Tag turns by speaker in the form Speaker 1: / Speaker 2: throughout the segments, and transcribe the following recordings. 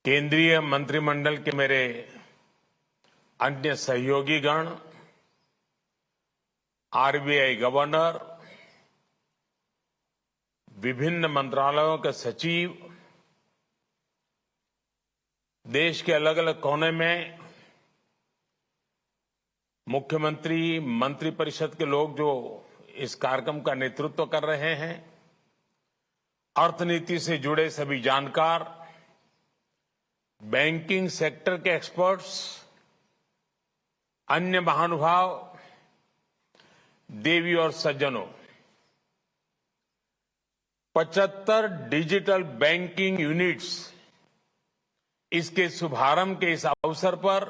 Speaker 1: केंद्रीय मंत्रिमंडल के मेरे अन्य सहयोगीगण, आरबीआई गवर्नर, विभिन्न मंत्रालयों के सचिव, देश के अलग अलग कोने में मुख्यमंत्री, मंत्रिपरिषद के लोग जो इस कार्यक्रम का नेतृत्व कर रहे हैं, अर्थनीति से जुड़े सभी जानकार, बैंकिंग सेक्टर के एक्सपर्ट्स, अन्य महानुभाव, देवी और सज्जनों, 75 डिजिटल बैंकिंग यूनिट्स, इसके शुभारंभ के इस अवसर पर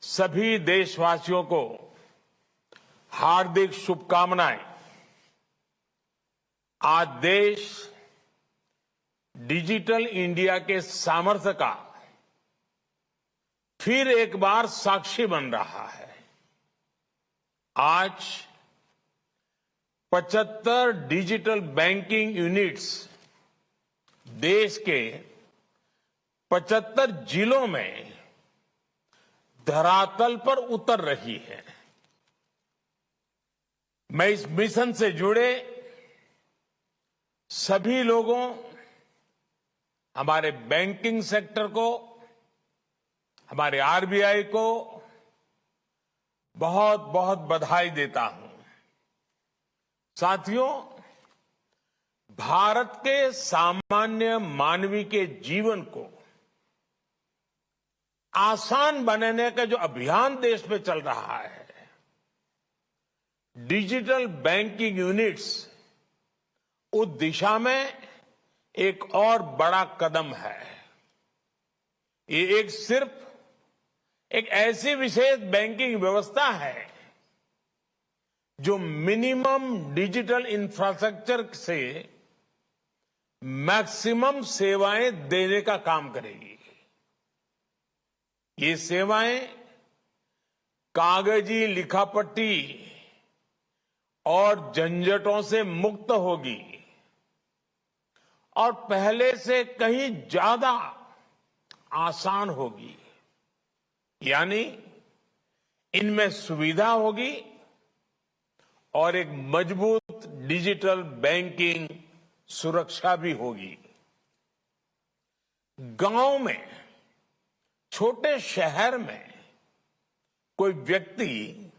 Speaker 1: सभी देशवासियों को हार्दिक शुभकामनाएं। आज देश डिजिटल इंडिया के सामर्थ्य का फिर एक बार साक्षी बन रहा है। आज 75 डिजिटल बैंकिंग यूनिट्स देश के 75 जिलों में धरातल पर उतर रही है। मैं इस मिशन से जुड़े सभी लोगों, हमारे बैंकिंग सेक्टर को, हमारे आरबीआई को बहुत बहुत बधाई देता हूं। साथियों, भारत के सामान्य मानवी के जीवन को आसान बनाने का जो अभियान देश में चल रहा है, डिजिटल बैंकिंग यूनिट्स उस दिशा में एक और बड़ा कदम है। ये सिर्फ एक ऐसी विशेष बैंकिंग व्यवस्था है जो मिनिमम डिजिटल इंफ्रास्ट्रक्चर से मैक्सिमम सेवाएं देने का काम करेगी। ये सेवाएं कागजी लिखापट्टी और झंझटों से मुक्त होगी और पहले से कहीं ज्यादा आसान होगी। यानी इनमें सुविधा होगी और एक मजबूत डिजिटल बैंकिंग सुरक्षा भी होगी। गांव में, छोटे शहर में कोई व्यक्ति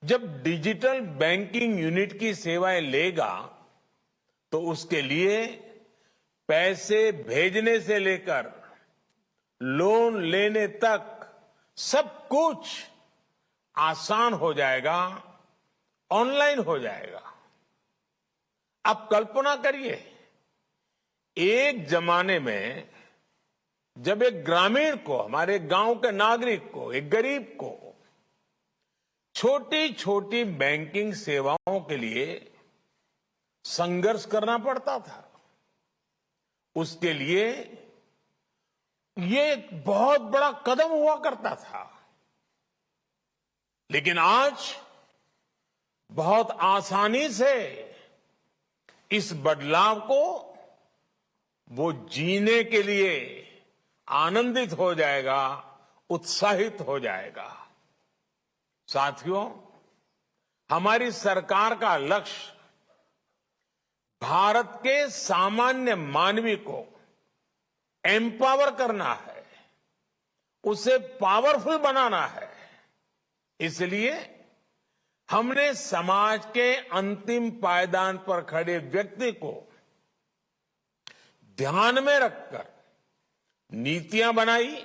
Speaker 1: जब डिजिटल बैंकिंग यूनिट की सेवाएं लेगा तो उसके लिए पैसे भेजने से लेकर लोन लेने तक सब कुछ आसान हो जाएगा, ऑनलाइन हो जाएगा। अब कल्पना करिए, एक जमाने में जब एक ग्रामीण को, हमारे गांव के नागरिक को, एक गरीब को छोटी छोटी बैंकिंग सेवाओं के लिए संघर्ष करना पड़ता था, उसके लिए ये एक बहुत बड़ा कदम हुआ करता था। लेकिन आज बहुत आसानी से इस बदलाव को वो जीने के लिए आनंदित हो जाएगा, उत्साहित हो जाएगा। साथियों, हमारी सरकार का लक्ष्य भारत के सामान्य मानवी को एम्पावर करना है, उसे पावरफुल बनाना है। इसलिए हमने समाज के अंतिम पायदान पर खड़े व्यक्ति को ध्यान में रखकर नीतियां बनाई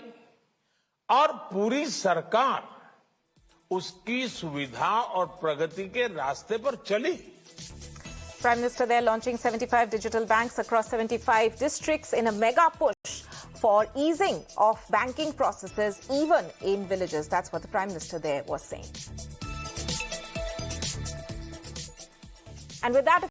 Speaker 1: और पूरी सरकार उसकी सुविधा और प्रगति के रास्ते पर चली।
Speaker 2: Prime Minister there launching 75 digital banks across 75 districts in a mega push for easing of banking processes even in villages. That's what the Prime Minister there was saying. And with that,